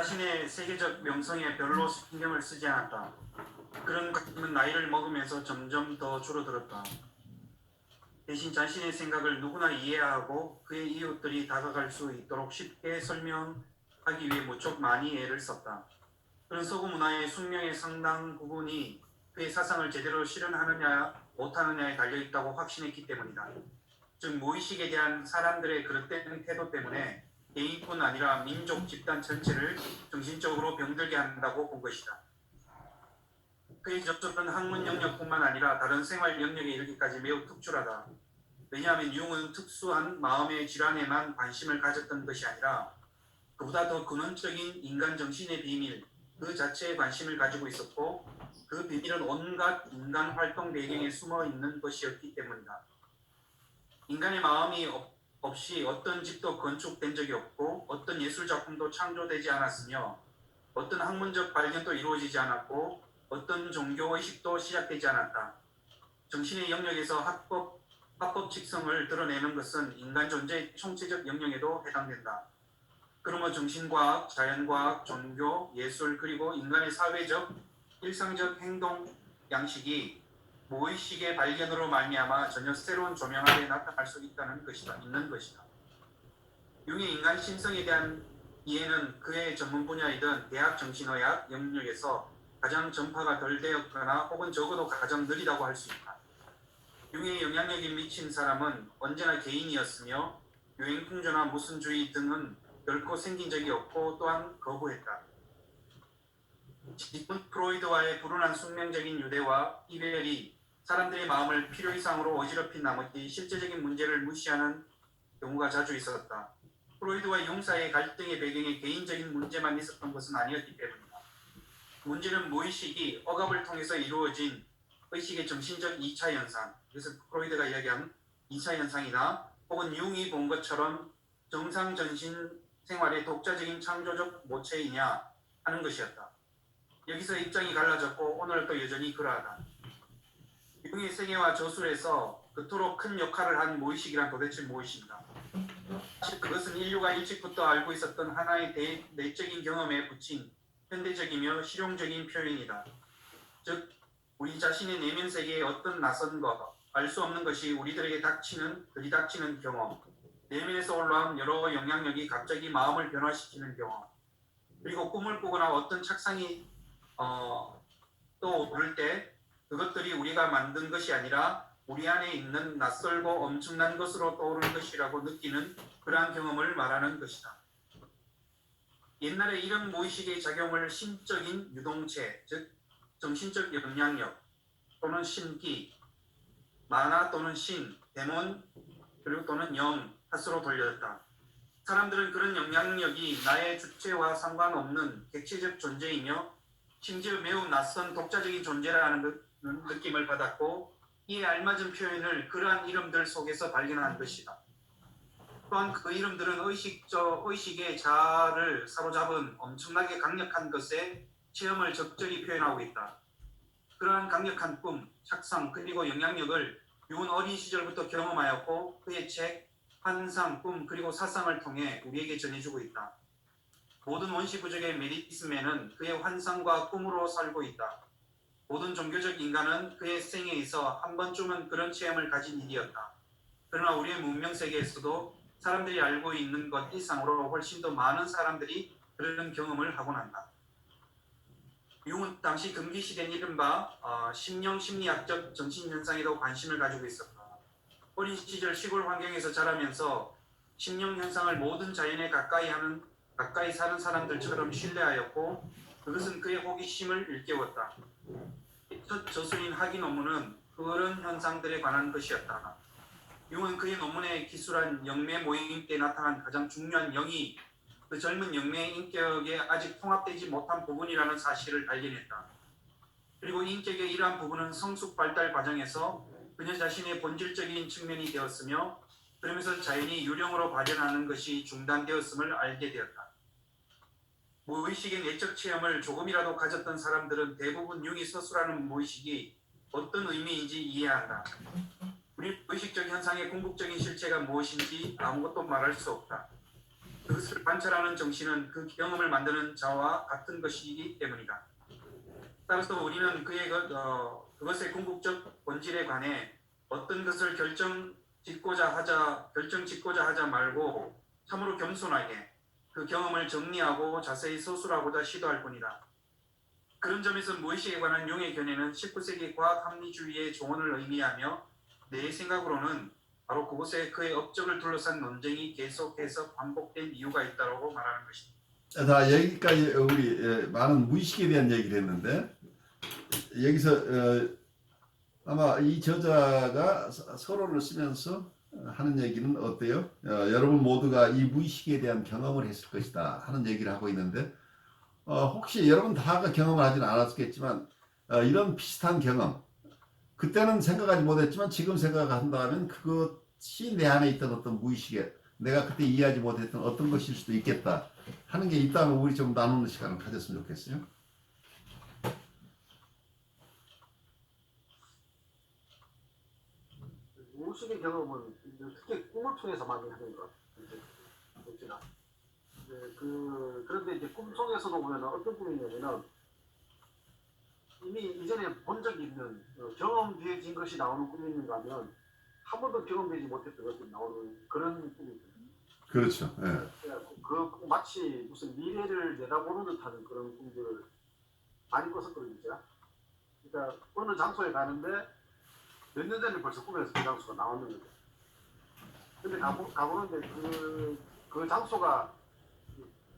자신의 세계적 명성에 별로 신경을 쓰지 않았다. 그런 관심은 나이를 먹으면서 점점 더 줄어들었다. 대신 자신의 생각을 누구나 이해하고 그의 이웃들이 다가갈 수 있도록 쉽게 설명하기 위해 무척 많이 애를 썼다. 그런 서구 문화의 숙명의 상당 부분이 그의 사상을 제대로 실현하느냐 못하느냐에 달려있다고 확신했기 때문이다. 즉 무의식에 대한 사람들의 그릇된 태도 때문에 개인뿐 아니라 민족 집단 전체를 정신적으로 병들게 한다고 본 것이다. 그의 접촉은 학문 영역뿐만 아니라 다른 생활 영역에 이르기까지 매우 특출하다. 왜냐하면 융은 특수한 마음의 질환에만 관심을 가졌던 것이 아니라 그보다 더 근원적인 인간 정신의 비밀, 그 자체에 관심을 가지고 있었고 그 비밀은 온갖 인간 활동 배경에 숨어 있는 것이었기 때문이다. 인간의 마음이 없이 어떤 집도 건축된 적이 없고 어떤 예술작품도 창조되지 않았으며 어떤 학문적 발견도 이루어지지 않았고 어떤 종교의식도 시작되지 않았다. 정신의 영역에서 합법칙성을 드러내는 것은 인간 존재의 총체적 영역에도 해당된다. 그러므로 정신과학, 자연과학, 종교, 예술 그리고 인간의 사회적, 일상적 행동 양식이 무의식의 발견으로 말미암아 전혀 새로운 조명 아래 나타날 수 있는 것이다. 융의 인간 신성에 대한 이해는 그의 전문 분야이던 대학 정신의학 영역에서 가장 전파가 덜 되었거나 혹은 적어도 가장 느리다고 할 수 있다. 융의 영향력이 미친 사람은 언제나 개인이었으며 유행풍조나 무슨주의 등은 결코 생긴 적이 없고 또한 거부했다. 지금 프로이드와의 불운한 숙명적인 유대와 이별이 사람들의 마음을 필요 이상으로 어지럽힌 나머지 실제적인 문제를 무시하는 경우가 자주 있었다. 프로이드와 융 사이의 갈등의 배경에 개인적인 문제만 있었던 것은 아니었기 때문이다. 문제는 무의식이 억압을 통해서 이루어진 의식의 정신적 2차 현상, 그래서 프로이드가 이야기한 2차 현상이나 혹은 융이 본 것처럼 정상 전신 생활의 독자적인 창조적 모체이냐 하는 것이었다. 여기서 입장이 갈라졌고 오늘도 여전히 그러하다. 융의 세계와 저술에서 그토록 큰 역할을 한 무의식이란 도대체 무엇인가? 사실 그것은 인류가 일찍부터 알고 있었던 하나의 내적인 경험에 붙인 현대적이며 실용적인 표현이다. 즉 우리 자신의 내면 세계에 어떤 낯선 것, 알 수 없는 것이 우리들에게 들이닥치는 경험, 내면에서 올라온 여러 영향력이 갑자기 마음을 변화시키는 경험, 그리고 꿈을 꾸거나 어떤 착상이 떠오를 때 그것들이 우리가 만든 것이 아니라 우리 안에 있는 낯설고 엄청난 것으로 떠오르는 것이라고 느끼는 그러한 경험을 말하는 것이다. 옛날에 이런 무의식의 작용을 심적인 유동체, 즉 정신적 영향력 또는 신기, 만화 또는 신, 데몬 그리고 또는 영 탓으로 돌렸다. 사람들은 그런 영향력이 나의 주체와 상관없는 객체적 존재이며 심지어 매우 낯선 독자적인 존재라는 느낌을 받았고 이에 알맞은 표현을 그러한 이름들 속에서 발견한 것이다. 또한 그 이름들은 의식의 자아를 사로잡은 엄청나게 강력한 것의 체험을 적절히 표현하고 있다. 그러한 강력한 꿈, 착상 그리고 영향력을 융은 어린 시절부터 경험하였고 그의 책, 환상, 꿈 그리고 사상을 통해 우리에게 전해주고 있다. 모든 원시부족의 메디스맨은 그의 환상과 꿈으로 살고 있다. 모든 종교적 인간은 그의 생에 있어 한 번쯤은 그런 체험을 가진 일이었다. 그러나 우리의 문명세계에서도 사람들이 알고 있는 것 이상으로 훨씬 더 많은 사람들이 그런 경험을 하곤 한다. 융은 당시 금기시된 이른바 심령 심리학적 정신현상에도 관심을 가지고 있었다. 어린 시절 시골 환경에서 자라면서 심령 현상을 모든 자연에 가까이 사는 사람들처럼 신뢰하였고 그것은 그의 호기심을 일깨웠다. 첫 저술인 학위 논문은 그런 현상들에 관한 것이었다. 융은 그의 논문에 기술한 영매 모임 때 나타난 가장 중요한 영이 그 젊은 영매의 인격에 아직 통합되지 못한 부분이라는 사실을 발견했다. 그리고 인격의 이러한 부분은 성숙 발달 과정에서 그녀 자신의 본질적인 측면이 되었으며 그러면서 자연이 유령으로 발현하는 것이 중단되었음을 알게 되었다. 무의식의 내적 체험을 조금이라도 가졌던 사람들은 대부분 융이 서술하는 무의식이 어떤 의미인지 이해한다. 우리 무의식적 현상의 궁극적인 실체가 무엇인지 아무것도 말할 수 없다. 그것을 관찰하는 정신은 그 경험을 만드는 자와 같은 것이기 때문이다. 따라서 우리는 그것의 궁극적 본질에 관해 어떤 것을 결정 짓고자 하자 말고 참으로 겸손하게 그 경험을 정리하고 자세히 서술하고자 시도할 뿐이다. 그런 점에서 무의식에 관한 융의 견해는 19세기 과학 합리주의의 종언을 의미하며 내 생각으로는 바로 그곳에 그의 업적을 둘러싼 논쟁이 계속해서 반복된 이유가 있다고 말하는 것입니다. 자, 여기까지 우리 많은 무의식에 대한 얘기를 했는데 여기서 아마 이 저자가 서론을 쓰면서 하는 얘기는 어때요? 여러분 모두가 이 무의식에 대한 경험을 했을 것이다 하는 얘기를 하고 있는데 혹시 여러분 다가 경험을 하지는 않았겠지만 이런 비슷한 경험 그때는 생각하지 못했지만 지금 생각한다면 그것이 내 안에 있던 어떤 무의식에 내가 그때 이해하지 못했던 어떤 것일 수도 있겠다 하는 게 있다면 우리 좀 나누는 시간을 가졌으면 좋겠어요. 무의식의 경험은 특히 꿈을 통해서 많이 하는 것 같아요. 그런데 이제 꿈속에서도 보면 어떤 꿈이냐면은 이미 이전에 본 적이 있는 경험되어진 것이 나오는 꿈이 있는가 하면 한 번도 경험되지 못했던 것이 나오는 그런 꿈이거든요. 그렇죠. 예. 마치 무슨 미래를 내다보는 듯하는 그런 꿈들을 많이 꿨었거든요. 제가. 그러니까 어느 장소에 가는데 몇 년 전에 벌써 꿈에서 그 장소가 나오는 거죠. 근데 가보는데 그 장소가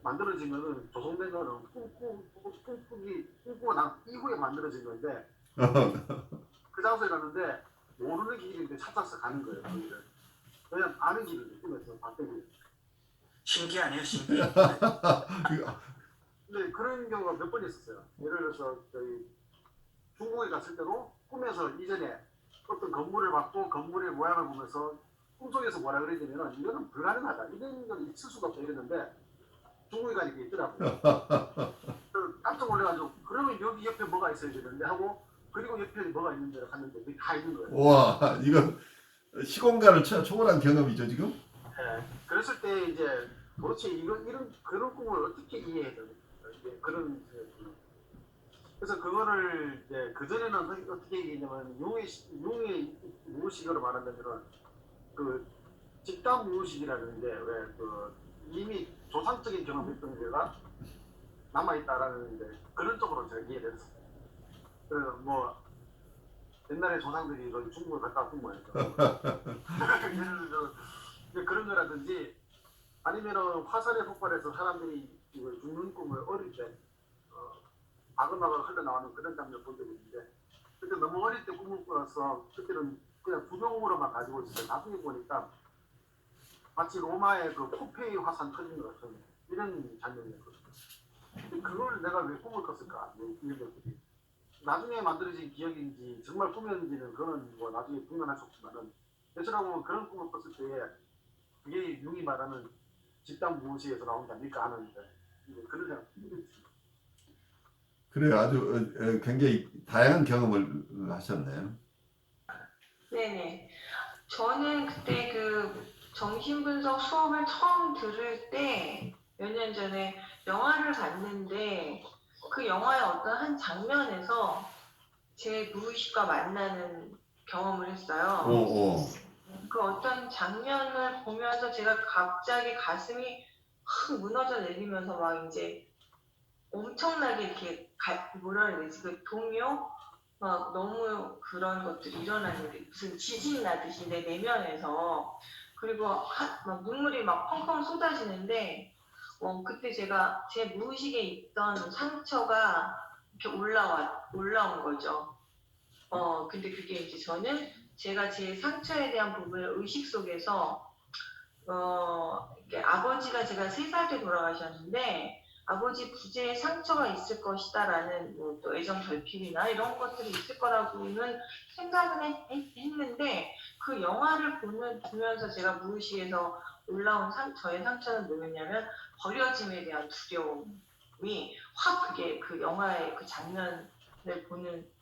만들어지면은 조성된 거는 꿈꾸고 난 이후에 만들어진 건데 그 장소에 갔는데 모르는 길인데 찾아서 가는 거예요. 거기를. 그냥 아는 길을 꿈에서 봤더니. 신기하네요, 신기. 근데 그런 경우가 몇 번 있었어요. 예를 들어서 저희 중국에 갔을 때도 꿈에서 이전에 어떤 건물을 봤고 건물의 모양을 보면서 꿈속에서 뭐라 그러냐면 이거는 불가능하다. 이런 건 있을 수가 없다 이랬는데 중국에 가니까 있더라고요. 깜짝 놀라가지고 그러면 여기 옆에 뭐가 있어야 되는데 하고 그리고 옆에 뭐가 있는데 갔는데 그게 다 있는 거예요. 와, 이건 시공간을 초월한 경험이죠 지금. 네. 그랬을 때 이제 도대체 이런 그런 꿈을 어떻게 이해해야 되는 이제 그런 그래서 그거를 이제 그 전에는 어떻게 얘기했냐면 융의 무의식으로 말한다면은 그 집단 무의식이라는 게 왜 그 이미 조상적인 경험했던 게가 남아있다라는 데 그런 쪽으로 제가 이해를 했어요. 그래서 뭐 옛날에 조상들이 중국을 갔다 왔던 거니까 예를 들어서 그런 거라든지 아니면은 화산에 폭발해서 사람들이 죽는 꿈을 어릴 때 아글아글 흘러나오는 그런 장면 본 적이 있는데 그때 너무 어릴 때 꿈을 꾸어서 그때는 그냥 구경으로만 가지고 있었어요. 나중에 보니까 마치 로마의 그 포페이 화산 터진 것 같은 이런 장면이었거든요. 그걸 내가 왜 꿈을 꿨을까? 이런 것들이 나중에 만들어진 기억인지 정말 꿈이었는지는 그건 뭐 나중에 분간할 수 없지만은 대체로 그런 꿈을 꿨을 때 그게 융이 말하는 집단 무의식에서 나온 게 아닐까 하는데 그런 생각이 그래요. 아주 굉장히 다양한 경험을 하셨네요. 네네. 저는 그때 그 정신분석 수업을 처음 들을 때 몇 년 전에 영화를 봤는데 그 영화의 어떤 한 장면에서 제 무의식과 만나는 경험을 했어요. 그 어떤 장면을 보면서 제가 갑자기 가슴이 확 무너져 내리면서 막 이제 엄청나게 이렇게 뭐라 해야 되지? 그 동요? 막 너무 그런 것들이 일어나는데 무슨 지진 나듯이 내 내면에서 그리고 막 눈물이 막 펑펑 쏟아지는데 그때 제가 제 무의식에 있던 상처가 이렇게 올라온 거죠. 근데 그게 이제 저는 제가 제 상처에 대한 부분을 의식 속에서 이렇게 아버지가 제가 3살 때 돌아가셨는데 아버지 부재에 상처가 있을 것이다라는 또 애정 결핍이나 이런 것들이 있을 거라고는 생각은 했는데 그 영화를 보면서 제가 무의식에서 올라온 저의 상처는 뭐였냐면 버려짐에 대한 두려움이 확 그게 그 영화의 그 장면을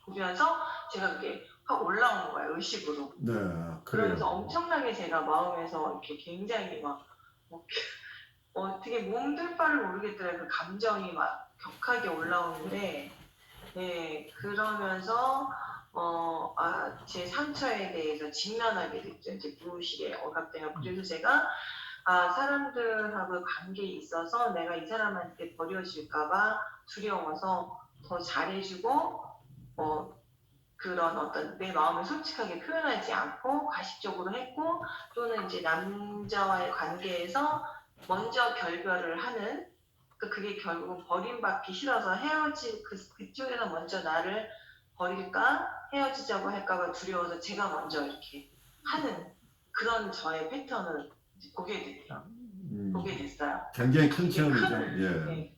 보면서 제가 그게 확 올라온 거예요 의식으로. 네, 그러면서 그래요. 엄청나게 제가 마음에서 이렇게 굉장히 막 어떻게 몸둘 바를 모르겠더라고요. 그 감정이 막 격하게 올라오는데, 네, 그러면서, 제 상처에 대해서 직면하게 됐죠. 이제 무의식에 억압돼요. 그래서 제가, 사람들하고 관계에 있어서 내가 이 사람한테 버려질까봐 두려워서 더 잘해주고, 그런 어떤 내 마음을 솔직하게 표현하지 않고 가식적으로 했고, 또는 이제 남자와의 관계에서 먼저 결별을 하는, 그게 결국은 버림받기 싫어서 그쪽에서 먼저 나를 버릴까 헤어지자고 할까봐 두려워서 제가 먼저 이렇게 하는 그런 저의 패턴을 이제 보게 됐어요. 굉장히 큰 이게 체험이죠. 큰, 예. 네.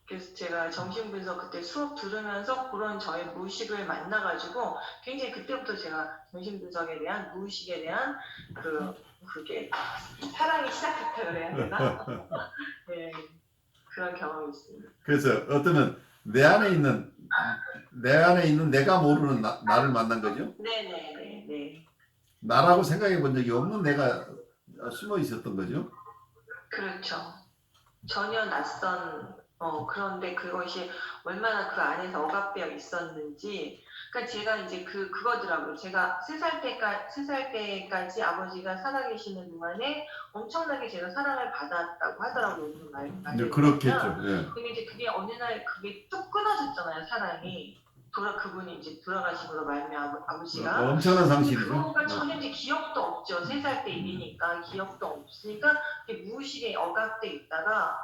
그래서 제가 정신분석 그때 수업 들으면서 그런 저의 무의식을 만나가지고 굉장히 그때부터 제가 정신분석에 대한 무의식에 대한 그게 사랑이 시작했다 그래야 되나? 네, 그런 경험이 있습니다. 그래서 어쩌면 내 안에 있는 내가 모르는 나를 만난 거죠. 네네네. 나라고 생각해 본 적이 없는 내가 숨어 있었던 거죠. 그렇죠. 전혀 낯선, 그런데 그것이 얼마나 그 안에서 억압되어 있었는지. 그러니까 제가 이제 그거더라고요. 제가 3살 때까지 아버지가 살아계시는 동안에 엄청나게 제가 사랑을 받았다고 하더라고요. 네, 그렇겠죠. 예. 근데 이제 그게 어느 날 그게 뚝 끊어졌잖아요. 사랑이. 그분이 이제 돌아가시므로 말미암아 아버지가. 엄청난 상실이죠. 그거가 저는 이제 기억도 없죠. 3살 때 일이니까 기억도 없으니까 무의식에 억압돼 있다가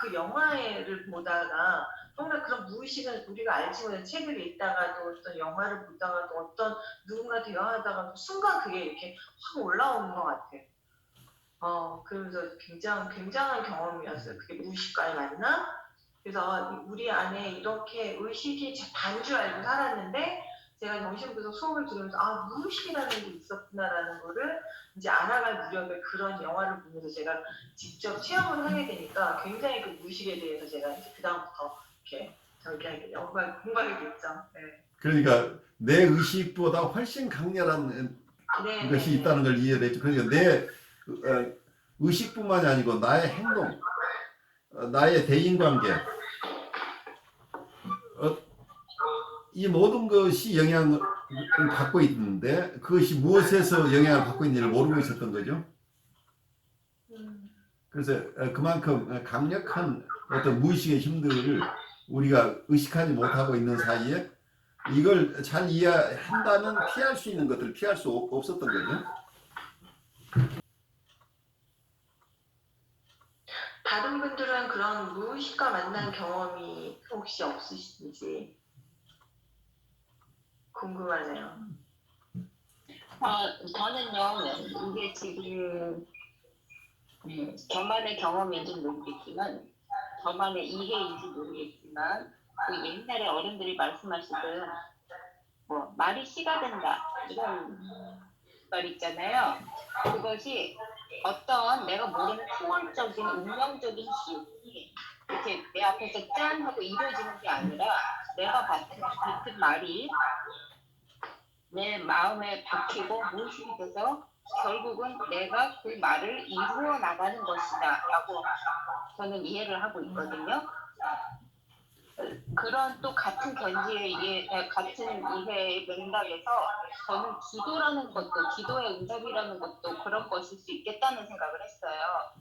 그 영화를 보다가 정말 그런 무의식은 우리가 알지 못한 책을 읽다가도 어떤 영화를 보다가도 어떤 누군가 대화하다가도 순간 그게 이렇게 확 올라오는 것 같아요. 그러면서 굉장한 경험이었어요. 그게 무의식과의 만남. 그래서 우리 안에 이렇게 의식이 단 줄 알고 살았는데 제가 정신분석 수업을 들으면서 무의식이라는 게 있었구나라는 거를 이제 알아갈 무렵에 그런 영화를 보면서 제가 직접 체험을 하게 되니까 굉장히 그 무의식에 대해서 제가 이제 그다음부터 이렇게 저기 공부하게 됐죠. 네. 그러니까 내 의식보다 훨씬 강렬한 네, 것이 있다는 걸 이해했죠. 그러니까 내 의식뿐만이 아니고 나의 행동, 나의 대인관계, 이 모든 것이 영향을 받고 있는데 그것이 무엇에서 영향을 받고 있는지를 모르고 있었던 거죠. 그래서 그만큼 강력한 어떤 무의식의 힘들을 우리가 의식하지 못하고 있는 사이에 이걸 잘 이해한다면 피할 수 있는 것들을 피할 수 없었던 거죠. 다른 분들은 그런 무의식과 만난 경험이 혹시 없으신지 궁금하네요. 저는요, 이게 지금 저만의 경험인지 모르겠지만, 저만의 이해인지 모르겠지만, 그 옛날에 어른들이 말씀하시던 말이 씨가 된다 이런 말 있잖아요. 그것이 어떤 내가 모르는 초월적인 운명적인 힘이 이렇게 내 앞에서 짠 하고 이루어지는 게 아니라 내가 뱉은 말이 내 마음에 박히고 무의식이 돼서 결국은 내가 그 말을 이루어 나가는 것이다 라고 저는 이해를 하고 있거든요. 그런 또 같은 같은 이해의 맥락에서 저는 기도라는 것도, 기도의 응답이라는 것도 그런 것일 수 있겠다는 생각을 했어요.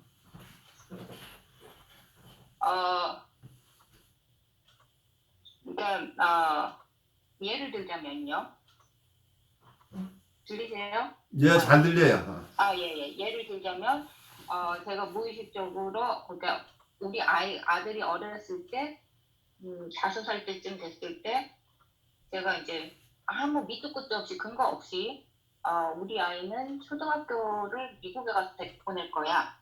그러니까 예를 들자면요. 들리세요? 예, 잘 들려요. 예. 예를 들자면 제가 무의식적으로, 그러니까 우리 아들이 어렸을 때 5살 때쯤 됐을 때 제가 이제 아무 밑도 끝도 없이 근거 없이 우리 아이는 초등학교를 미국에 가서 보낼 거야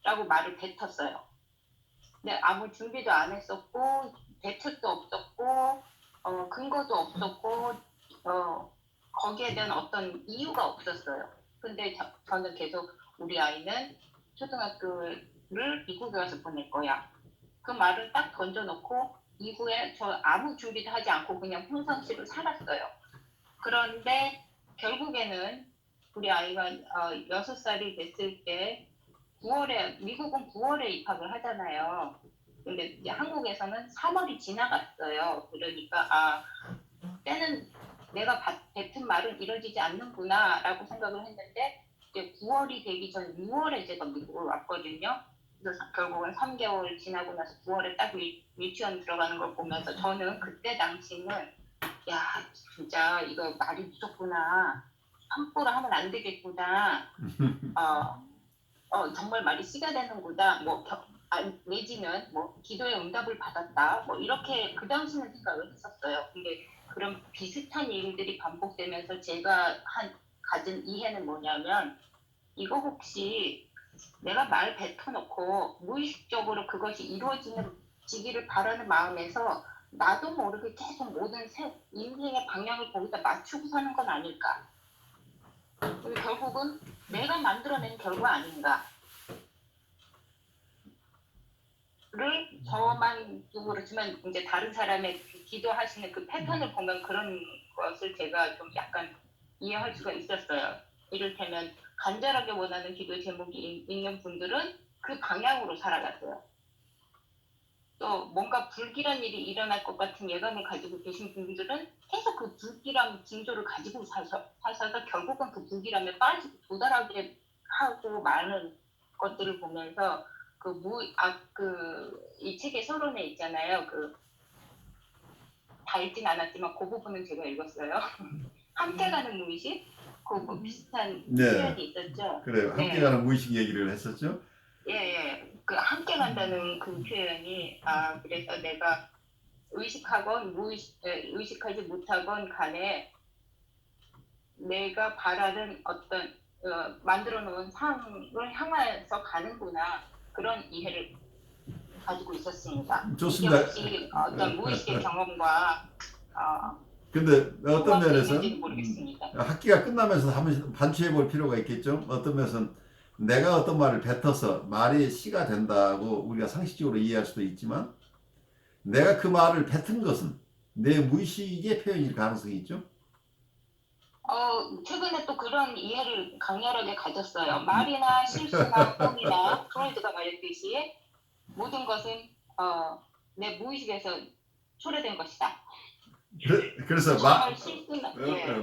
라고 말을 뱉었어요. 근데 아무 준비도 안 했었고 대책도 없었고 근거도 없었고 거기에 대한 어떤 이유가 없었어요. 근데 저는 계속 우리 아이는 초등학교를 미국에 가서 보낼 거야. 그 말을 딱 던져놓고 이후에 저 아무 준비도 하지 않고 그냥 평상시로 살았어요. 그런데 결국에는 우리 아이가 6살이 됐을 때 9월에 미국은 9월에 입학을 하잖아요. 근데 이제 한국에서는 3월이 지나갔어요. 그러니까 때는 내가 뱉은 말은 이루어지지 않는구나라고 생각을 했는데 이제 9월이 되기 전 6월에 제가 미국을 왔거든요. 그래서 결국은 3개월 지나고 나서 9월에 딱 유치원 들어가는 걸 보면서 저는 그때 당시는 야 진짜 이거 말이 무섭구나. 함부로 하면 안 되겠구나. 정말 말이 씨가 되는구나. 내지는 뭐 기도의 응답을 받았다. 뭐 이렇게 그 당시는 생각을 했었어요. 근데 그런 비슷한 일들이 반복되면서 제가 가진 이해는 뭐냐면 이거 혹시 내가 말 뱉어놓고 무의식적으로 그것이 이루어지기를 바라는 마음에서 나도 모르게 계속 모든 인생의 방향을 거기다 맞추고 사는 건 아닐까. 그리고 결국은 내가 만들어낸 결과 아닌가. 를 저만도 그렇지만 이제 다른 사람의 기도하시는 그 패턴을 보면 그런 것을 제가 좀 약간 이해할 수가 있었어요. 이를테면 간절하게 원하는 기도 제목이 있는 분들은 그 방향으로 살아갔어요. 또 뭔가 불길한 일이 일어날 것 같은 예감을 가지고 계신 분들은 계속 그 불길한 징조를 가지고 사셔서 결국은 그 불길함에 빠지고 도달하게 하고 많은 것들을 보면서 이 책의 서론에 있잖아요. 다 읽진 않았지만 그 부분은 제가 읽었어요. 함께 가는 무의식? 그 비슷한 네. 표현이 있었죠. 그래요. 함께 네. 가는 무의식 얘기를 했었죠. 예. 그 함께 간다는 그 표현이 그래서 내가 의식하건 의식하지 못하건 간에 내가 바라는 어떤 만들어 놓은 상을 향해서 가는구나 그런 이해를 가지고 있었습니다. 좋습니다. 이게 혹시 어떤 무의식의 경험과 근데 어떤 면에서 있는지는 모르겠습니다. 학기가 끝나면서 한번 반추해 볼 필요가 있겠죠. 어떤 면에서는 내가 어떤 말을 뱉어서 말이 시가 된다고 우리가 상식적으로 이해할 수도 있지만 내가 그 말을 뱉은 것은 내 무의식의 표현일 가능성이 있죠. 최근에 또 그런 이해를 강렬하게 가졌어요. 말이나 실수나 꿈이나 프로이드가 말했듯이 모든 것은 내 무의식에서 초래된 것이다. 그래서 정말 실수나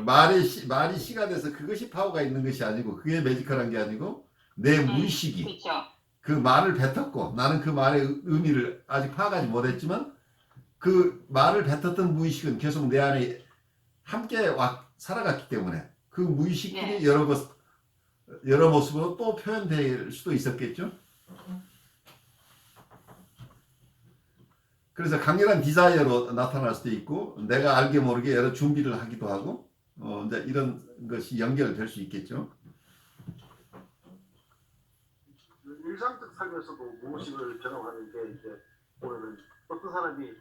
말이 시가 돼서 그것이 파워가 있는 것이 아니고 그게 매지컬한 게 아니고 내 무의식이 그렇죠. 그 말을 뱉었고 나는 그 말의 의미를 아직 파악하지 못했지만 그 말을 뱉었던 무의식은 계속 내 안에 함께 살아갔기 때문에 그 무의식들이 여러 모습으로 또 표현될 수도 있었겠죠. 그래서 강렬한 디자이어로 나타날 수도 있고 내가 알게 모르게 여러 준비를 하기도 하고 이제 이런 것이 연결될 수 있겠죠. 일상적 삶에서도 무의식을 경험하는 게 이제 보면은 어떤 사람이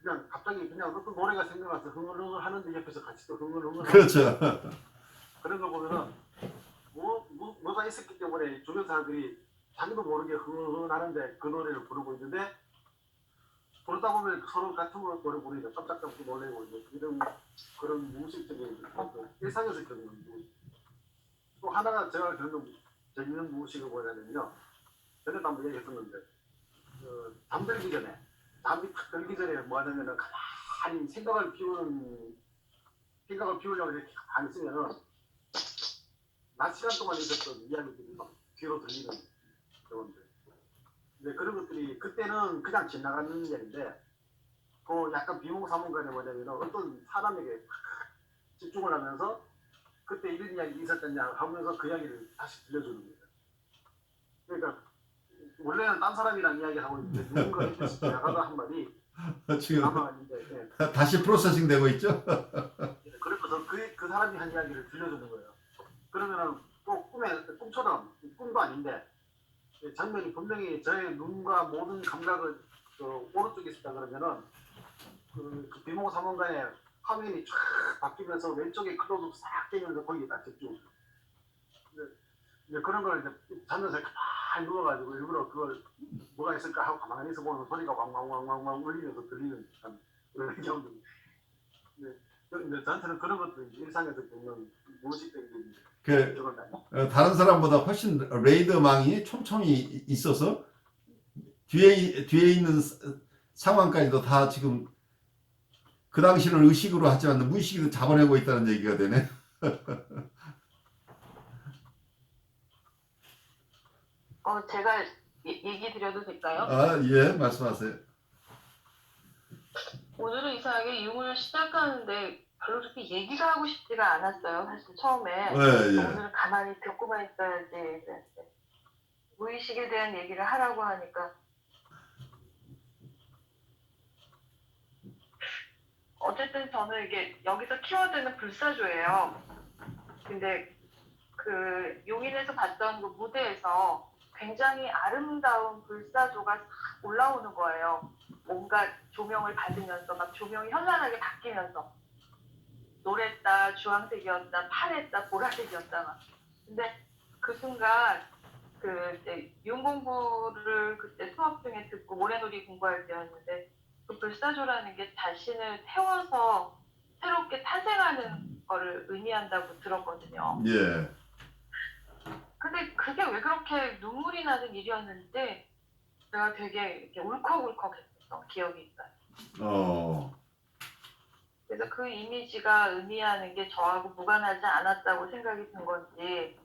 그냥 갑자기 그냥 어떤 노래가 생각나서 흥얼흥얼 하는데 옆에서 같이 또 흥얼흥얼 그렇죠. 그런 거 보면은 뭐가 있었기 때문에 주변 사람들이 자기도 모르게 흥얼흥얼 하는데 그 노래를 부르고 있는데 부르다 보면 서로 같은 노래 부르니까 깜짝깜짝 놀래고 이제 그런 무의식적인 일상에서 겪는 무의식. 또 하나가 제가 겪는 재밌는 무의식을 뭐냐면요. 전에도 한번 얘기했었는데 잠들기 전에 잠이 탁 들기 전에 뭐 하냐면은 가만히 생각을 비우려고 이렇게 가만히 있으면은 낮 시간 동안 있었던 이야기들이 막 귀로 들리는 경우인데 근데 그런 것들이 그때는 그냥 지나가는 일인데 그 약간 비몽사몽간에 뭐냐면 어떤 사람에게 집중을 하면서 그때 이런 이야기 있었겠냐 하면서 그 이야기를 다시 들려주는 거예요. 그러니까 원래는 딴 사람이랑 이야기하고 있는데 누군가 옆에서 지나가다 한 말이 지금 아마 이제 다시 프로세싱 되고 있죠. 그래서 그 사람이 한 이야기를 들려주는 거예요. 그러면은 또 꿈처럼 꿈도 아닌데 장면이 분명히 저의 눈과 모든 감각을 오른쪽에 있었다 그러면은 그 비몽사몽간에 화면이 쫙 바뀌면서 왼쪽에 클로즈업 싹 되면서 거기에 딱 집중. 이제 그런 걸 이제 자면서 가만히 누워가지고 일부러 그걸 뭐가 있을까 하고 가만히 있어 보면 소리가 왕왕왕왕왕 울리면서 들리는 그런 경우도. 근데 저한테는 그런 것도 이제 일상에서 보면 무의식적인 그 그런 다른 사람보다 훨씬 레이더망이 촘촘히 있어서 뒤에 있는 상황까지도 다 지금 그 당시는 의식으로 하지만 무의식으로 잡아내고 있다는 얘기가 되네. 제가 얘기 드려도 될까요? 아, 예, 말씀하세요. 오늘은 이상하게 융을 시작하는데 별로 그렇게 얘기가 하고 싶지가 않았어요. 사실 처음에. 예, 예. 오늘은 가만히 듣고만 있어야지. 그랬는데 무의식에 대한 얘기를 하라고 하니까 어쨌든 저는 이게 여기서 키워드는 불사조예요. 근데 그 용인에서 봤던 그 무대에서 굉장히 아름다운 불사조가 싹 올라오는 거예요. 뭔가 조명을 받으면서 막 조명이 현란하게 바뀌면서 노랬다, 주황색이었다, 파랬다, 보라색이었다 막. 근데 그 순간 그 이제 윤 공부를 그때 수업 중에 듣고 모래놀이 공부할 때였는데 그 불사조라는 게 자신을 태워서 새롭게 탄생하는 거를 의미한다고 들었거든요. 예. 근데 그게 왜 그렇게 눈물이 나는 일이었는데 제가 되게 이렇게 울컥울컥했던 기억이 있어요. 그래서 그 이미지가 의미하는 게 저하고 무관하지 않았다고 생각이 든 건지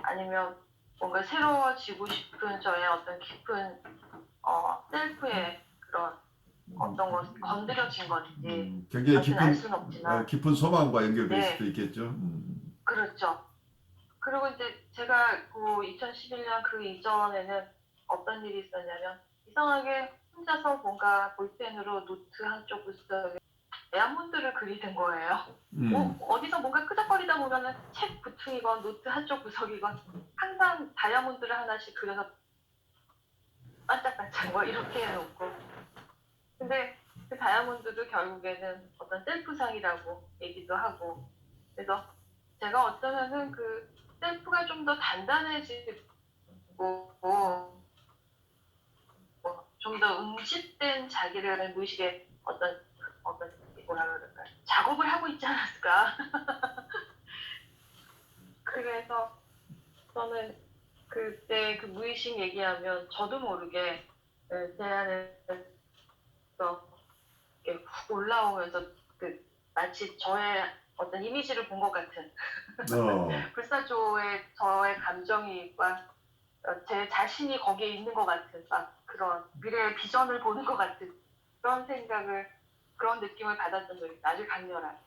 아니면 뭔가 새로워지고 싶은 저의 어떤 깊은 셀프의 그런 어떤 것이 건드려진 건지 굉장히 사실 알 수는 없지만 깊은 소망과 연결될 네. 수도 있겠죠. 그렇죠. 그리고 이제 제가 그 2011년 그 이전에는 어떤 일이 있었냐면 이상하게 혼자서 뭔가 볼펜으로 노트 한쪽 구석에 다이아몬드를 그리는 거예요. 어디서 뭔가 끄적거리다 보면은 책 부퉁이건 노트 한쪽 구석이건 항상 다이아몬드를 하나씩 그려서 반짝반짝 뭐 이렇게 해놓고 근데 그 다이아몬드도 결국에는 어떤 셀프상이라고 얘기도 하고 그래서 제가 어쩌면은 그 셀프가 좀 더 단단해지고 좀 더 응집된 자기를 무의식의 어떤 뭐라 그럴까 작업을 하고 있지 않았을까. 그래서 저는 그때 그 무의식 얘기하면 저도 모르게 제 안에서 이렇게 훅 올라오면서 그 마치 저의 어떤 이미지를 본 것 같은 불사조의 저의 감정이과 제 자신이 거기에 있는 것 같은 막 그런 미래의 비전을 보는 것 같은 그런 생각을 그런 느낌을 받았던 적이 아주 강렬한.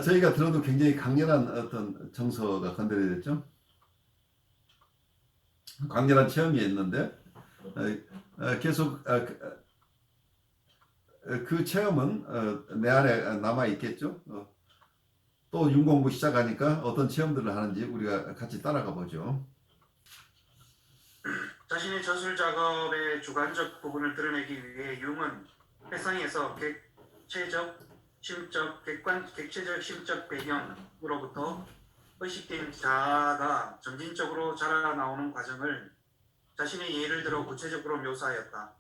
저희가 들어도 굉장히 강렬한 어떤 정서가 건드려졌죠. 강렬한 체험이었는데 계속 그 체험은 내 안에 남아 있겠죠. 또 윤공부 시작하니까 어떤 체험들을 하는지 우리가 같이 따라가 보죠. 자신의 저술 작업의 주관적 부분을 드러내기 위해 융은 회상에서 객체적, 심적, 객체적, 심적 배경으로부터 의식된 자아가 점진적으로 자라나오는 과정을 자신의 예를 들어 구체적으로 묘사하였다.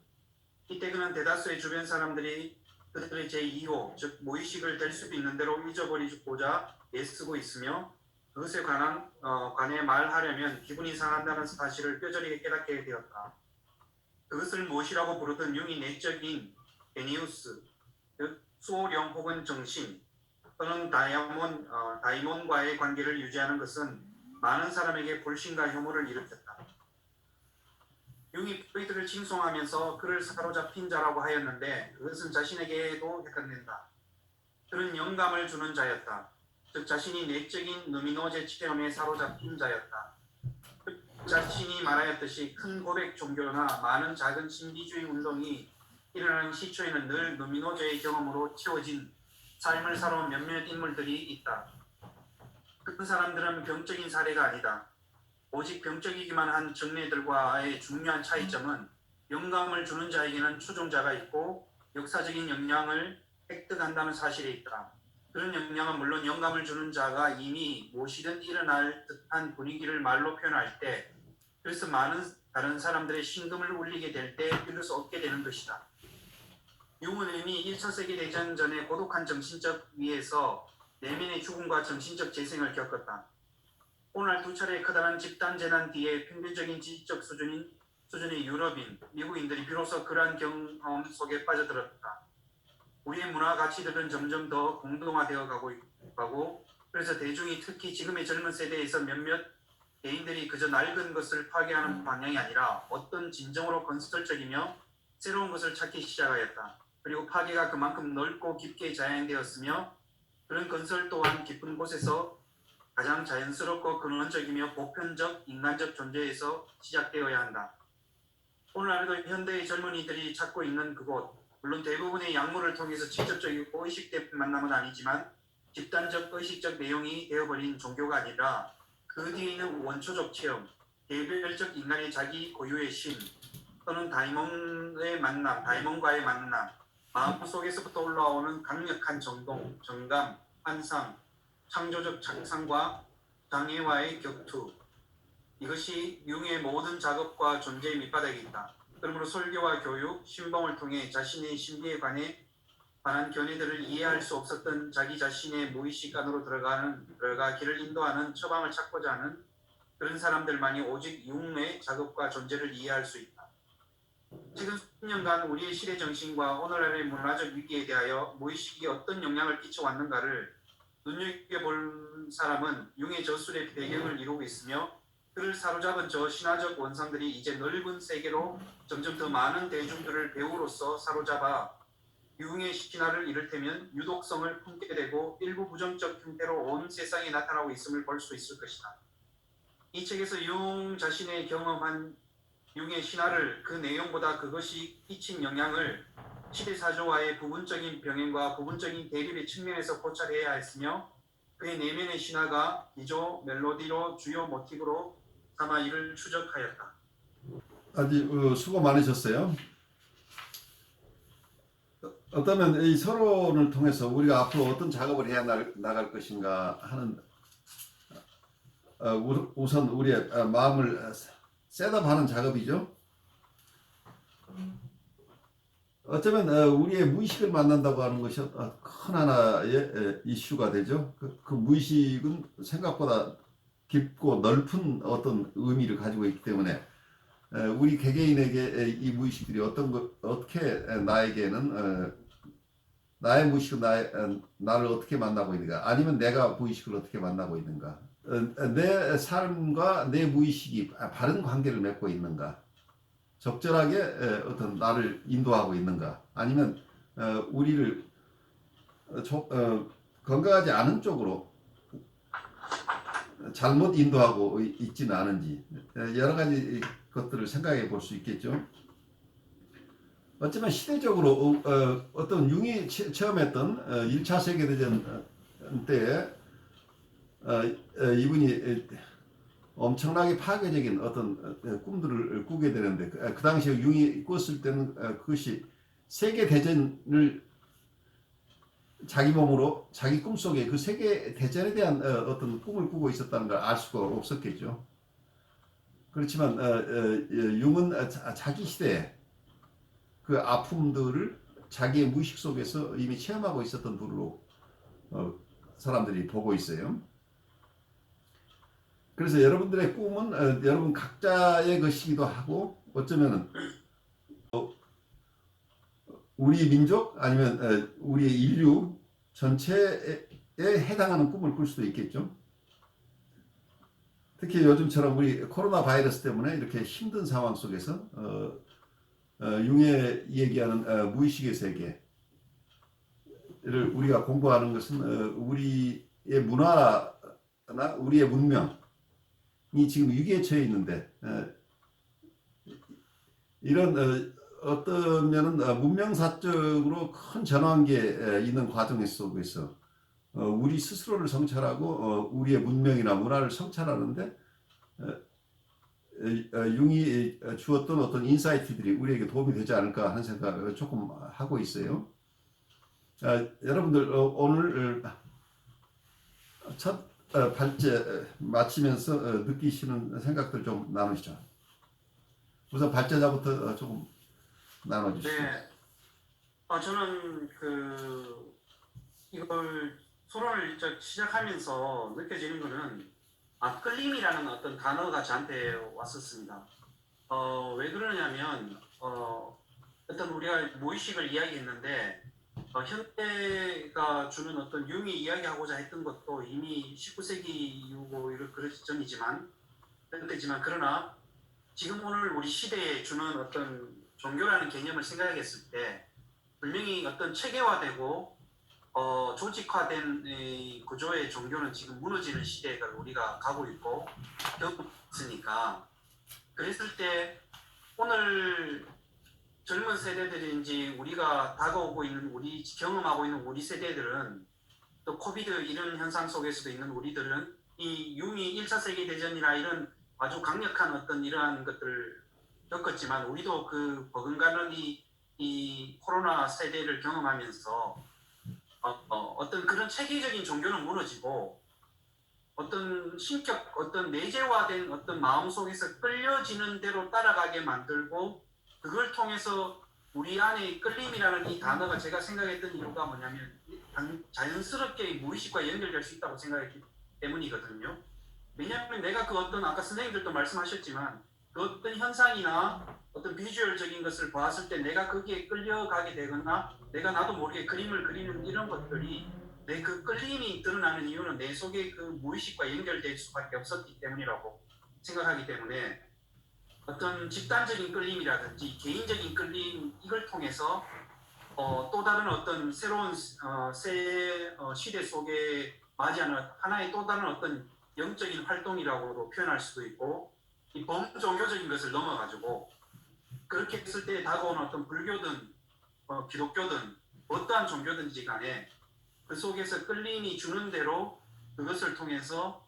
이때 그는 대다수의 주변 사람들이 그들의 제2호, 즉 무의식을 될 수도 있는 대로 잊어버리고자 애쓰고 있으며 그것에 관해 말하려면 기분이 상한다는 사실을 뼈저리게 깨닫게 되었다. 그것을 무엇이라고 부르든 융이 내적인 베니우스, 즉 수호령 혹은 정신 또는 다이몬과의 관계를 유지하는 것은 많은 사람에게 불신과 혐오를 일으켰다. 융이 프로이트를 칭송하면서 그를 사로잡힌 자라고 하였는데 그것은 자신에게도 해당된다. 그는 영감을 주는 자였다. 즉 자신이 내적인 누미노제 체험에 사로잡힌 자였다. 자신이 말하였듯이 큰 고백 종교나 많은 작은 신비주의 운동이 일어나는 시초에는 늘 누미노제의 경험으로 채워진 삶을 살아온 몇몇 인물들이 있다. 그 사람들은 병적인 사례가 아니다. 오직 병적이기만 한 정례들과의 중요한 차이점은 영감을 주는 자에게는 추종자가 있고 역사적인 영향을 획득한다는 사실에 있다. 그런 영향은 물론 영감을 주는 자가 이미 무엇이든 일어날 듯한 분위기를 말로 표현할 때 그래서 많은 다른 사람들의 심금을 울리게 될 때 비로소 얻게 되는 것이다. 융은 이미 1차 세계대전 전에 고독한 정신적 위에서 내면의 죽음과 정신적 재생을 겪었다. 오늘날 두 차례 커다란 집단 재난 뒤에 평균적인 지적 수준의 유럽인, 미국인들이 비로소 그러한 경험 속에 빠져들었다. 우리의 문화 가치들은 점점 더 공동화되어 가고 그래서 대중이 특히 지금의 젊은 세대에서 몇몇 개인들이 그저 낡은 것을 파괴하는 방향이 아니라 어떤 진정으로 건설적이며 새로운 것을 찾기 시작하였다. 그리고 파괴가 그만큼 넓고 깊게 자행되었으며 그런 건설 또한 깊은 곳에서 가장 자연스럽고 근원적이며 보편적 인간적 존재에서 시작되어야 한다. 오늘날에도 현대의 젊은이들이 찾고 있는 그곳, 물론 대부분의 약물을 통해서 직접적이고 의식된 만남은 아니지만 집단적 의식적 내용이 되어버린 종교가 아니라 그 뒤에 있는 원초적 체험, 개별적 인간의 자기 고유의 신 또는 다이몬과의 만남, 마음속에서부터 올라오는 강력한 정동, 정감, 환상, 창조적 창상과 장애와의 격투, 이것이 융의 모든 작업과 존재의 밑바닥에 있다. 그러므로 설교와 교육, 신봉을 통해 자신의 신비에 관한 견해들을 이해할 수 없었던 자기 자신의 무의식 안으로 들어가 길을 인도하는 처방을 찾고자 하는 그런 사람들만이 오직 융의 작업과 존재를 이해할 수 있다. 최근 수십 년간 우리의 시대 정신과 오늘날의 문화적 위기에 대하여 무의식이 어떤 영향을 끼쳐왔는가를 눈여겨볼 사람은 융의 저술의 배경을 이루고 있으며 그를 사로잡은 저 신화적 원상들이 이제 넓은 세계로 점점 더 많은 대중들을 배우로서 사로잡아 융의 신화를 이를테면 유독성을 품게 되고 일부 부정적 형태로 온 세상에 나타나고 있음을 볼 수 있을 것이다. 이 책에서 융 자신의 경험한 융의 신화를 그 내용보다 그것이 끼친 영향을 시대사조와의 부분적인 병행과 부분적인 대립의 측면에서 고찰해야 했으며 그의 내면의 신화가 기조, 멜로디로 주요 모티브로 삼아 이를 추적하였다. 아주 수고 많으셨어요. 어쩌면 이 서론을 통해서 우리가 앞으로 어떤 작업을 해야 나갈 것인가 하는 우선 우리의 마음을 셋업하는 작업이죠. 어쩌면 우리의 무의식을 만난다고 하는 것이 큰 하나의 이슈가 되죠. 그 무의식은 생각보다 깊고 넓은 어떤 의미를 가지고 있기 때문에 우리 개개인에게 이 무의식들이 어떻게 나에게는 나의 무의식은 나를 어떻게 만나고 있는가, 아니면 내가 무의식을 어떻게 만나고 있는가, 내 삶과 내 무의식이 바른 관계를 맺고 있는가, 적절하게 어떤 나를 인도하고 있는가, 아니면 우리를 건강하지 않은 쪽으로 잘못 인도하고 있지는 않은지, 여러 가지 것들을 생각해 볼 수 있겠죠. 어쩌면 시대적으로 어떤 융이 체험했던 1차 세계대전 때에 이분이 엄청나게 파괴적인 어떤 꿈들을 꾸게 되는데, 그 당시에 융이 꿨을 때는 그것이 세계대전을 자기 몸으로 자기 꿈속에 그 세계대전에 대한 어떤 꿈을 꾸고 있었다는 걸 알 수가 없었겠죠. 그렇지만 융은 자기 시대에 그 아픔들을 자기의 무의식 속에서 이미 체험하고 있었던 분으로 사람들이 보고 있어요. 그래서 여러분들의 꿈은 여러분 각자의 것이기도 하고, 어쩌면은 우리 민족 아니면 우리 인류 전체에 해당하는 꿈을 꿀 수도 있겠죠. 특히 요즘처럼 우리 코로나 바이러스 때문에 이렇게 힘든 상황 속에서 융의 얘기하는 무의식의 세계를 우리가 공부하는 것은 우리의 문화나 우리의 문명이 지금 위기에 처해 있는데, 이런 어떤 면은 문명사적으로 큰 전환기에 있는 과정 속에서 우리 스스로를 성찰하고 우리의 문명이나 문화를 성찰하는데 융이 주었던 어떤 인사이트들이 우리에게 도움이 되지 않을까 하는 생각을 조금 하고 있어요. 여러분들 오늘 첫 발제 마치면서 느끼시는 생각들 좀 나누시죠. 우선 발제자부터 조금 나눠주시죠. 네. 저는 이걸 토론을 시작하면서 느껴지는 거는 끌림이라는 어떤 단어가 저한테 왔었습니다. 왜 그러냐면 어떤 우리가 무의식을 이야기했는데 현대가 주는 어떤 융이 이야기하고자 했던 것도 이미 19세기 이후고 그런 전이지만 그러나 지금 오늘 우리 시대에 주는 어떤 종교라는 개념을 생각했을 때 분명히 어떤 체계화되고 조직화된 이 구조의 종교는 지금 무너지는 시대가 우리가 가고 있고 겪고 있으니까 그랬을 때 오늘 젊은 세대들인지 우리가 다가오고 있는 우리 경험하고 있는 우리 세대들은 또 코비드 이런 현상 속에서도 있는 우리들은 이 융이 1차 세계대전이나 이런 아주 강력한 어떤 이러한 것들을 겪었지만 우리도 그 버금가는 이 코로나 세대를 경험하면서 어떤 그런 체계적인 종교는 무너지고 어떤 신격, 어떤 내재화된 어떤 마음 속에서 끌려지는 대로 따라가게 만들고 그걸 통해서 우리 안에 끌림이라는 이 단어가 제가 생각했던 이유가 뭐냐면 자연스럽게 무의식과 연결될 수 있다고 생각했기 때문이거든요. 왜냐하면 내가 그 어떤 아까 선생님들도 말씀하셨지만 그 어떤 현상이나 어떤 비주얼적인 것을 봤을 때 내가 거기에 끌려가게 되거나 내가 나도 모르게 그림을 그리는 이런 것들이 내 그 끌림이 드러나는 이유는 내 속에 그 무의식과 연결될 수밖에 없었기 때문이라고 생각하기 때문에 어떤 집단적인 끌림이라든지 개인적인 끌림 이걸 통해서 또 다른 어떤 새로운 새 시대 속에 맞이하는 하나의 또 다른 어떤 영적인 활동이라고도 표현할 수도 있고 이 범종교적인 것을 넘어가지고 그렇게 했을 때 다가오는 어떤 불교든 기독교든 어떠한 종교든지 간에 그 속에서 끌림이 주는 대로 그것을 통해서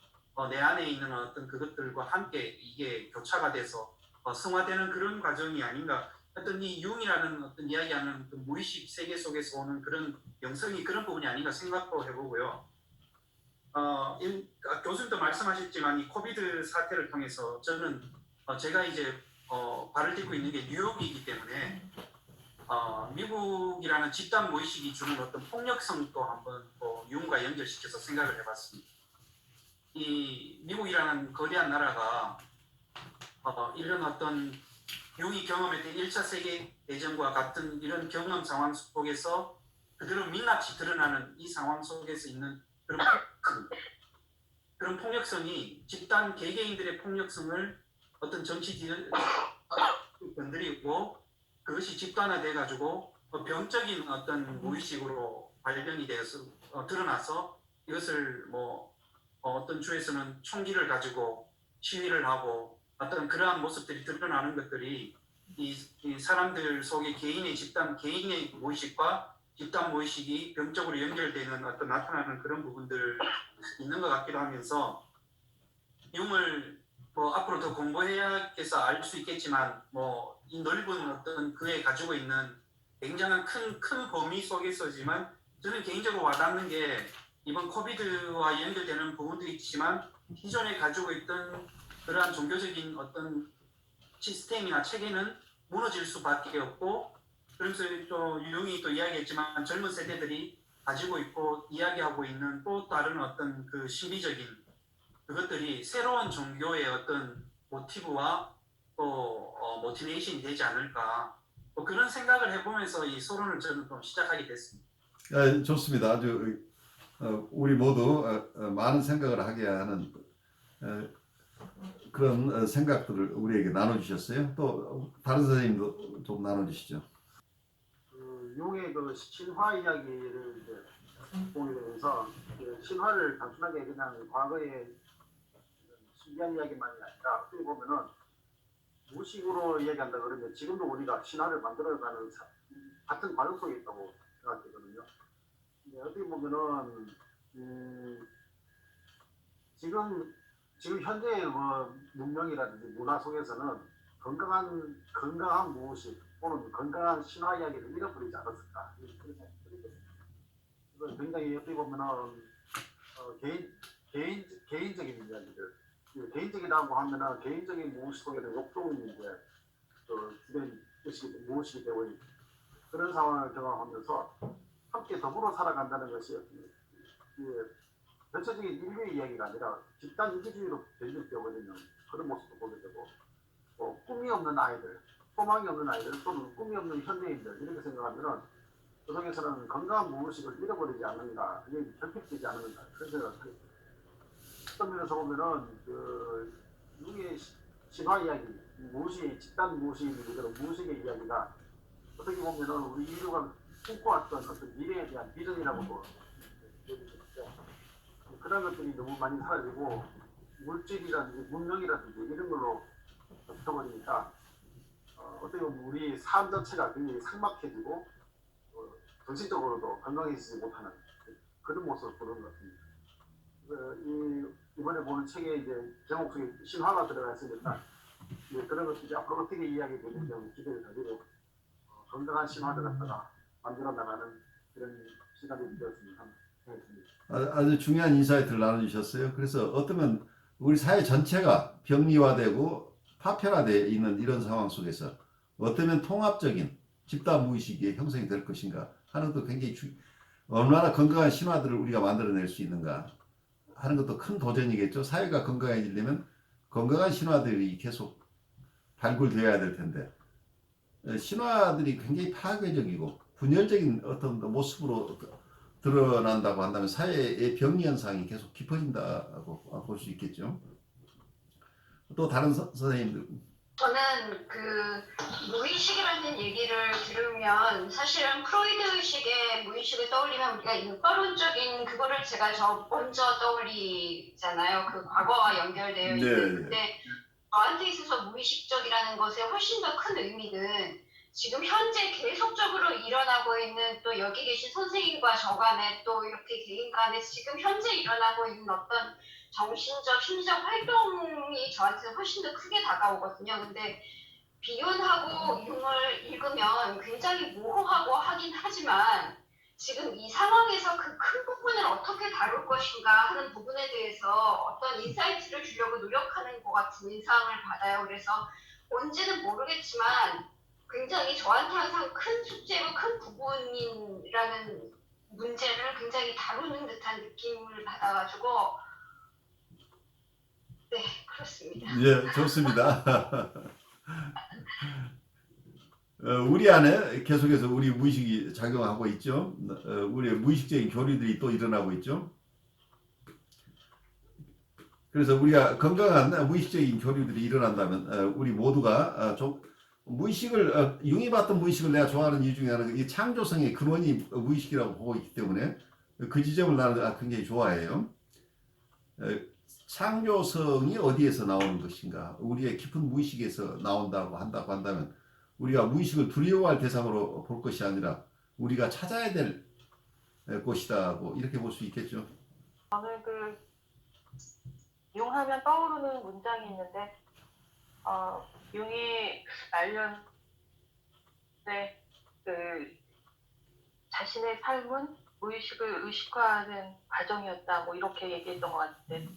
내 안에 있는 어떤 그것들과 함께 이게 교차가 돼서 승화되는 그런 과정이 아닌가. 어떤 이 융이라는 어떤 이야기하는 그 무의식 세계 속에서 오는 그런 영성이 그런 부분이 아닌가 생각도 해보고요. 교수님도 말씀하셨지만 이 코비드 사태를 통해서 저는 제가 이제 발을 딛고 있는 게 뉴욕이기 때문에 미국이라는 집단 무의식이 주는 어떤 폭력성도 한번 융과 연결시켜서 생각을 해봤습니다. 이 미국이라는 거대한 나라가 이런 어떤 융이 경험했던 1차 세계대전과 같은 이런 경험 상황 속에서 그대로 민낯이 드러나는 이 상황 속에서 있는 그런 폭력성이 집단 개개인들의 폭력성을 어떤 정치지를 건드리고 그것이 집단화돼 가지고 병적인 어떤 무의식으로 발견이 되어서 드러나서 이것을 어떤 주에서는 총기를 가지고 시위를 하고 어떤 그러한 모습들이 드러나는 것들이 이 사람들 속에 개인의 무의식과 집단 무의식이 병적으로 연결되는 어떤 나타나는 그런 부분들 있는 것 같기도 하면서 융을 앞으로 더 공부해서 알 수 있겠지만 이 넓은 어떤 그에 가지고 있는 굉장한 큰 범위 속에서지만 저는 개인적으로 와닿는 게 이번 코비드와 연결되는 부분도 있지만 기존에 가지고 있던 그러한 종교적인 어떤 시스템이나 체계는 무너질 수밖에 없고 그러면서 또 융이 또 이야기했지만 젊은 세대들이 가지고 있고 이야기하고 있는 또 다른 어떤 그 신비적인 그것들이 새로운 종교의 어떤 모티브와 또 모티베이션이 되지 않을까 그런 생각을 해보면서 이 토론을 저는 좀 시작하게 됐습니다. 좋습니다. 아주 우리 모두 많은 생각을 하게 하는 그런 생각들을 우리에게 나눠주셨어요. 또 다른 선생님도 좀 나눠주시죠. 융의 그 신화 이야기를 이제 보게 되면서 신화를 단순하게 그냥 과거의 신비한 이야기만이 아니라 어떻게 보면은 무식으로 이야기한다 그러면 지금도 우리가 신화를 만들어가는 같은 과정 속에 있다고 생각되거든요. 근데 어떻게 보면은 지금 현재의 문명이라든지 문화 속에서는 건강한 무의식 또는 건강한 신화 이야기를 잃어버리지 않았을까 그런 생각이 들거든요. 그래서 굉장히 어떻게 보면은 개인적인 이야기들 개인적이라고 하면은 개인적인 무의식 속에는 욕동이 이제 주된 의식이 무의식이 되고 그런 상황을 경험하면서 함께 더불어 살아간다는 것이 전체적인 인류의 이야기가 아니라 집단 이기주의로 변질되어버리는 그런 모습도 보게 되고 꿈이 없는 아이들, 소망이 없는 아이들 또는 꿈이 없는 현대인들 이렇게 생각하면은 그 속에서는 건강한 무의식을 잃어버리지 않는가, 그게 결핍되지 않는가 그런 생각을 하게 됩니다. 어떤 면에서 보면은 그 융의 신화 이야기, 무의식의 집단 무의식이 그대로 무의식의 이야기가 어떻게 보면은 우리 인류가 꿈꿔왔던 어떤 미래에 대한 비전이라고도 얘기했는데 그런 것들이 너무 많이 사라지고 물질이라든지 문명이라든지 이런 걸로 붙어버리니까 어떻게 보면 우리 삶 자체가 굉장히 삭막해지고 정신적으로도 건강해지지 못하는 그런 모습을 보는 것 같습니다. 이번에 보는 책에 이제 제목 속에 신화가 들어가 있으니까 그런 것들이 앞으로 어떻게 이야기 되는지 기대를 가지고 건강한 신화를 갖다가 만들어 나가는 그런 시간이 되었으면 하는 생각이 듭니다. 아주 중요한 인사이트를 나눠주셨어요. 그래서 어쩌면 우리 사회 전체가 병리화되고 파편화되어 있는 이런 상황 속에서 어쩌면 통합적인 집단 무의식이 형성이 될 것인가 하는 것도 굉장히 얼마나 건강한 신화들을 우리가 만들어낼 수 있는가 하는 것도 큰 도전이겠죠. 사회가 건강해지려면 건강한 신화들이 계속 발굴되어야 될 텐데 신화들이 굉장히 파괴적이고 분열적인 어떤 모습으로 드러난다고 한다면 사회의 병리 현상이 계속 깊어진다고 볼 수 있겠죠. 또 다른 선생님들. 저는 그 무의식이라는 얘기를 들으면 사실은 프로이드식의 무의식을 떠올리면 우리가 인과론적인 그거를 제가 먼저 떠올리잖아요. 그 과거와 연결되어 있는. 근데 저한테 있어서 무의식적이라는 것에 훨씬 더 큰 의미는 지금 현재 계속적으로 일어나고 있는 또 여기 계신 선생님과 저 간에 또 이렇게 개인 간에 지금 현재 일어나고 있는 어떤 정신적, 심리적 활동이 저한테는 훨씬 더 크게 다가오거든요. 근데 비윤하고 융을 읽으면 굉장히 모호하고 하긴 하지만 지금 이 상황에서 그 큰 부분을 어떻게 다룰 것인가 하는 부분에 대해서 어떤 인사이트를 주려고 노력하는 것 같은 인상을 받아요. 그래서 뭔지는 모르겠지만 굉장히 저한테 항상 큰 숙제고 큰 부분이라는 문제를 굉장히 다루는 듯한 느낌을 받아가지고 네, 그렇습니다. 예, 좋습니다. 우리 안에 계속해서 우리 무의식이 작용하고 있죠. 우리의 무의식적인 교류들이 또 일어나고 있죠. 그래서 우리가 건강한 무의식적인 교류들이 일어난다면 우리 모두가 좀 무의식을 융이 봤던 무의식을 내가 좋아하는 이유 중에 하나가 이 창조성의 근원이 무의식이라고 보고 있기 때문에 그 지점을 나는 굉장히 좋아해요. 창조성이 어디에서 나오는 것인가? 우리의 깊은 무의식에서 나온다고 한다면 우리가 무의식을 두려워할 대상으로 볼 것이 아니라 우리가 찾아야 될 곳이다고 이렇게 볼 수 있겠죠. 저는 그 융하면 떠오르는 문장이 있는데 융이 말년 때 그 자신의 삶은 무의식을 의식화하는 과정이었다 뭐 이렇게 얘기했던 것 같은데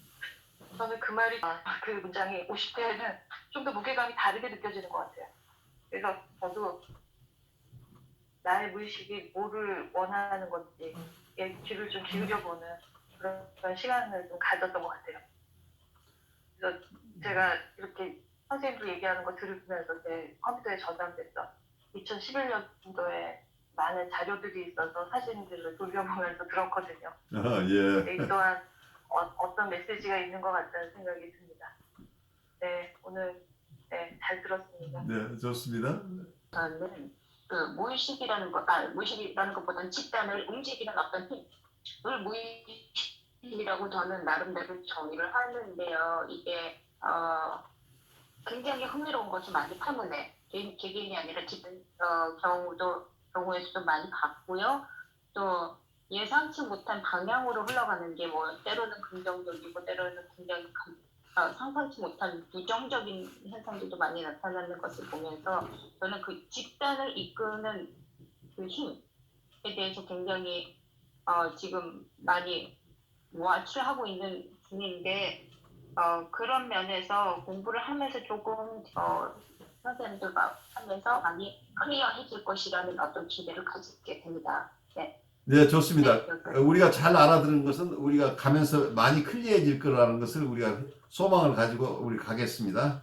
저는 그 말이 그 문장이 50대에는 좀 더 무게감이 다르게 느껴지는 것 같아요. 그래서 저도 나의 무의식이 뭐를 원하는 건지 귀를 좀 기울여보는 그런 시간을 좀 가졌던 것 같아요. 그래서 제가 이렇게 선생님들 얘기하는 거 들으면서 제 컴퓨터에 저장됐던 2011년도에 많은 자료들이 있어서 사진들을 돌려보면서 들었거든요. 예. 이 또한 어떤 메시지가 있는 것 같다는 생각이 듭니다. 네, 오늘 잘 들었습니다. 네, 좋습니다. 저는 그 무의식이라는 것보다는 집단을 움직이는 어떤 힘을 무의식이라고 저는 나름대로 정의를 하는데요. 이게 굉장히 흥미로운 것이 많기 때문에 개개인이 아니라 집단 경우에서도 많이 봤고요. 또 예상치 못한 방향으로 흘러가는 게 뭐 때로는 긍정적이고 때로는 굉장히 상상치 못한 부정적인 현상들도 많이 나타나는 것을 보면서 저는 그 집단을 이끄는 그 힘에 대해서 굉장히 지금 많이 와치하고 있는 중인데 그런 면에서 공부를 하면서 조금 선생님들과 하면서 많이 클리어해질 것이라는 어떤 기대를 가지게 됩니다. 네. 네, 좋습니다. 네, 우리가 잘 알아들은 것은 우리가 가면서 많이 클리어해질 거라는 것을 우리가 소망을 가지고 우리 가겠습니다.